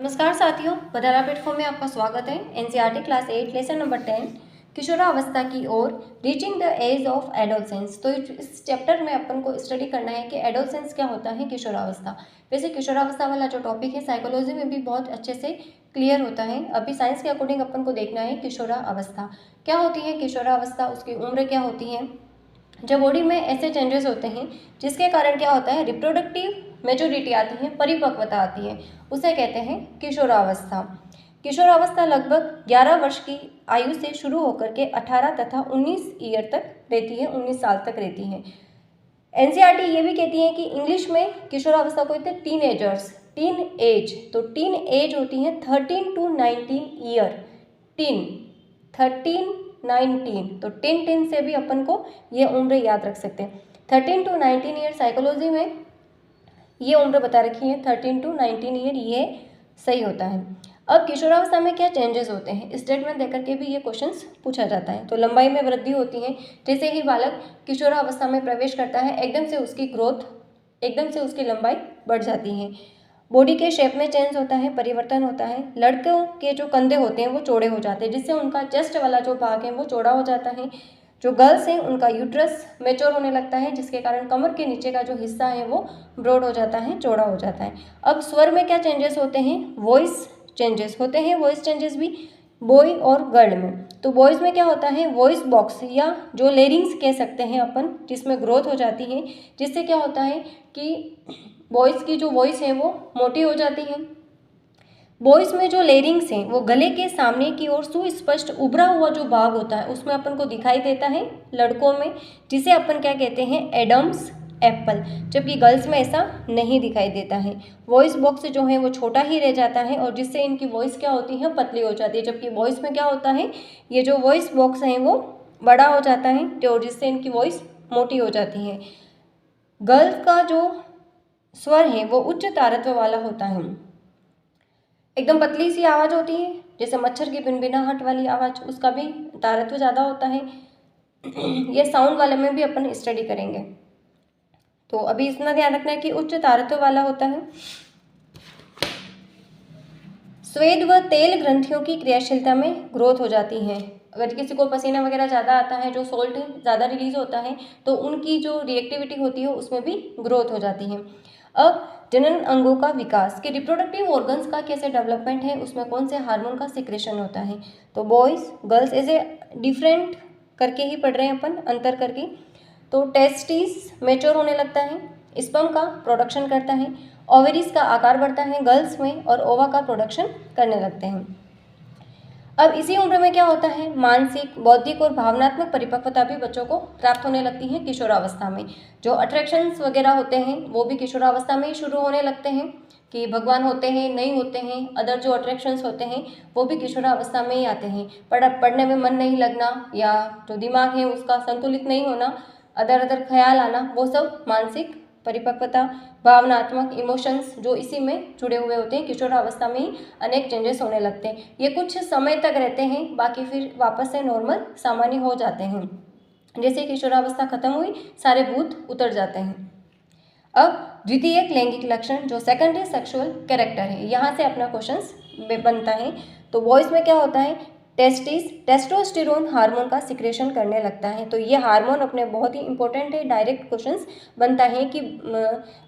नमस्कार साथियों, बधाला प्लेटफॉर्म में आपका स्वागत है। एनसीईआरटी क्लास 8 लेसन नंबर 10 किशोरावस्था की ओर reaching the age of adolescence. तो इस चैप्टर में अपन को स्टडी करना है कि एडोलसेंस क्या होता है, किशोरावस्था। वैसे किशोरावस्था वाला जो टॉपिक है साइकोलॉजी में भी बहुत अच्छे से क्लियर होता है। अभी साइंस के अकॉर्डिंग अपन को देखना है किशोरावस्था क्या होती है। किशोरावस्था उसकी उम्र क्या होती है जब बॉडी में ऐसे चेंजेस होते हैं जिसके कारण क्या होता है, रिप्रोडक्टिव मैच्योरिटी आती है, परिपक्वता आती है, उसे कहते हैं किशोरावस्था। किशोरावस्था लगभग 11 वर्ष की आयु से शुरू होकर के 18 तथा 19 ईयर तक रहती है, 19 साल तक रहती है। एनसीईआरटी ये भी कहती है कि इंग्लिश में किशोरावस्था को कहते हैं टीन एजर्स, टीन एज। तो टीन एज होती है 13 to 19 ईयर। टीन 13 19, तो टिन से भी अपन को ये उम्र याद रख सकते हैं। 13 to 19 ईयर साइकोलॉजी में ये उम्र बता रखी है, 13 to 19 ईयर, ये सही होता है। अब किशोरावस्था में क्या चेंजेस होते हैं, स्टेटमेंट देकर के भी ये क्वेश्चंस पूछा जाता है। तो लंबाई में वृद्धि होती है, जैसे ही बालक किशोरावस्था में प्रवेश करता है एकदम से उसकी ग्रोथ, एकदम से उसकी लंबाई बढ़ जाती है। बॉडी के शेप में चेंज होता है, परिवर्तन होता है। लड़कों के जो कंधे होते हैं वो चौड़े हो जाते हैं, जिससे उनका चेस्ट वाला जो भाग है वो चौड़ा हो जाता है। जो गर्ल्स हैं उनका यूट्रस मैच्योर होने लगता है, जिसके कारण कमर के नीचे का जो हिस्सा है वो ब्रॉड हो जाता है, चौड़ा हो जाता है। अब स्वर में क्या चेंजेस होते हैं, वॉइस चेंजेस होते हैं। वॉइस चेंजेस भी बॉय और गर्ल में। तो बॉयज़ में क्या होता है, वॉइस बॉक्स या जो लेरिंग्स कह सकते हैं अपन, जिसमें ग्रोथ हो जाती है, जिससे क्या होता है कि बॉयज़ की जो वॉइस है वो मोटी हो जाती है। बॉयज़ में जो लेरिंग्स हैं वो गले के सामने की ओर सुस्पष्ट उभरा हुआ जो भाग होता है उसमें अपन को दिखाई देता है लड़कों में, जिसे अपन क्या कहते हैं, एडम्स एप्पल, जबकि गर्ल्स में ऐसा नहीं दिखाई देता है। वॉइस बॉक्स जो है वो छोटा ही रह जाता है और जिससे इनकी वॉइस क्या होती है, पतली हो जाती है। जबकि वॉइस में क्या होता है, ये जो वॉइस बॉक्स है वो बड़ा हो जाता है और जिससे इनकी वॉइस मोटी हो जाती है। गर्ल्स का जो स्वर है वो उच्च तारत्व वाला होता है, एकदम पतली सी आवाज़ होती है, जैसे मच्छर की भिनभिनाहट वाली आवाज़, उसका भी तारत्व ज़्यादा होता है। ये साउंड वाले में भी अपन स्टडी करेंगे। तो अभी इतना ध्यान रखना है कि उच्च तारत्व वाला होता है। स्वेद व तेल ग्रंथियों की क्रियाशीलता में ग्रोथ हो जाती है। अगर किसी को पसीना वगैरह ज़्यादा आता है, जो सोल्ट ज़्यादा रिलीज होता है, तो उनकी जो रिएक्टिविटी होती है उसमें भी ग्रोथ हो जाती है। अब जनन अंगों का विकास, कि रिप्रोडक्टिव ऑर्गन्स का कैसे डेवलपमेंट है, उसमें कौन से हार्मोन का सिक्रेशन होता है। तो बॉयज़ गर्ल्स ऐसे डिफरेंट करके ही पढ़ रहे हैं अपन, अंतर करके। तो टेस्टिस मैच्योर होने लगता है, स्पर्म का प्रोडक्शन करता है, ओवरीज का आकार बढ़ता है गर्ल्स में और ओवा का प्रोडक्शन करने लगते हैं। अब इसी उम्र में क्या होता है, मानसिक, बौद्धिक और भावनात्मक परिपक्वता भी बच्चों को प्राप्त होने लगती है किशोरावस्था में। जो अट्रैक्शंस वगैरह होते हैं वो भी किशोरावस्था में ही शुरू होने लगते हैं, कि भगवान होते हैं, नहीं होते हैं, अदर जो अट्रैक्शंस होते हैं वो भी किशोरावस्था में ही आते हैं। पढ़ने में मन नहीं लगना, या जो दिमाग है उसका संतुलित नहीं होना, अदर ख्याल आना, वो सब मानसिक परिपक्वता, भावनात्मक इमोशंस जो इसी में जुड़े हुए होते हैं, किशोरावस्था में ही अनेक चेंजेस होने लगते हैं। ये कुछ समय तक रहते हैं, बाकी फिर वापस से नॉर्मल सामान्य हो जाते हैं। जैसे किशोरावस्था खत्म हुई, सारे भूत उतर जाते हैं। अब द्वितीयक लैंगिक लक्षण, जो सेकेंडरी सेक्सुअल कैरेक्टर है, यहाँ से अपना क्वेश्चन बनता है। तो बॉयज़ में क्या होता है, टेस्टोस्टेरोन हार्मोन का सिक्रेशन करने लगता है। तो ये हार्मोन अपने बहुत ही इंपॉर्टेंट है, डायरेक्ट क्वेश्चंस बनता है कि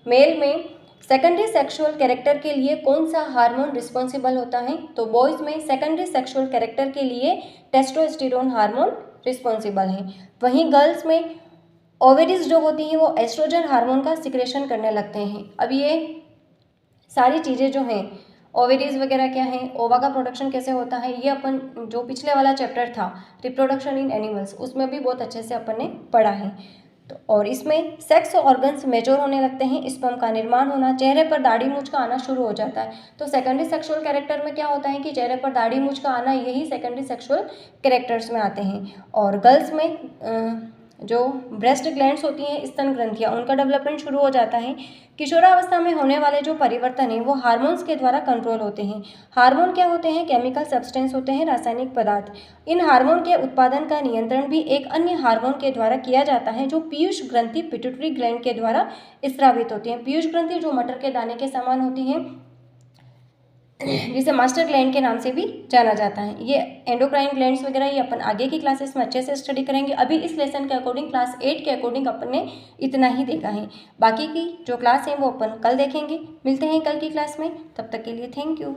मेल में सेकेंडरी सेक्सुअल कैरेक्टर के लिए कौन सा हार्मोन रिस्पॉन्सिबल होता है। तो बॉयज़ में सेकेंडरी सेक्सुअल कैरेक्टर के लिए टेस्टोस्टेरोन हार्मोन रिस्पॉन्सिबल है। वहीं गर्ल्स में ओवरीज जो होती हैं वो एस्ट्रोजन हार्मोन का सिक्रेशन करने लगते हैं। अब ये सारी चीज़ें जो हैं, ओवरीज वगैरह क्या है, ओवा का प्रोडक्शन कैसे होता है, ये अपन जो पिछले वाला चैप्टर था रिप्रोडक्शन इन एनिमल्स, उसमें भी बहुत अच्छे से अपन ने पढ़ा है। तो और इसमें सेक्स ऑर्गन्स मेच्योर होने लगते हैं, स्पर्म का निर्माण होना, चेहरे पर दाढ़ी मूंछ का आना शुरू हो जाता है। तो सेकेंडरी सेक्सुअल कैरेक्टर में क्या होता है कि चेहरे पर दाढ़ी मूंछ का आना, यही सेकेंडरी सेक्सुअल कैरेक्टर्स में आते हैं। और गर्ल्स में जो ब्रेस्ट ग्लैंड्स होती हैं, स्तन ग्रंथियाँ, उनका डेवलपमेंट शुरू हो जाता है। किशोरावस्था में होने वाले जो परिवर्तन हैं वो हार्मोन्स के द्वारा कंट्रोल होते हैं। हार्मोन क्या होते हैं, केमिकल सब्सटेंस होते हैं, रासायनिक पदार्थ। इन हार्मोन के उत्पादन का नियंत्रण भी एक अन्य हार्मोन के द्वारा किया जाता है, जो पीयूष ग्रंथि पिट्यूटरी ग्लैंड के द्वारा स्रावित होती है। पीयूष ग्रंथि जो मटर के दाने के समान होती है, जिसे मास्टर ग्लैंड के नाम से भी जाना जाता है। ये एंडोक्राइन ग्लैंड्स वगैरह ये अपन आगे की क्लासेस में अच्छे से स्टडी करेंगे। अभी इस लेसन के अकॉर्डिंग क्लास 8 के अकॉर्डिंग अपन ने इतना ही देखा है। बाकी की जो क्लास है वो अपन कल देखेंगे। मिलते हैं कल की क्लास में, तब तक के लिए थैंक यू।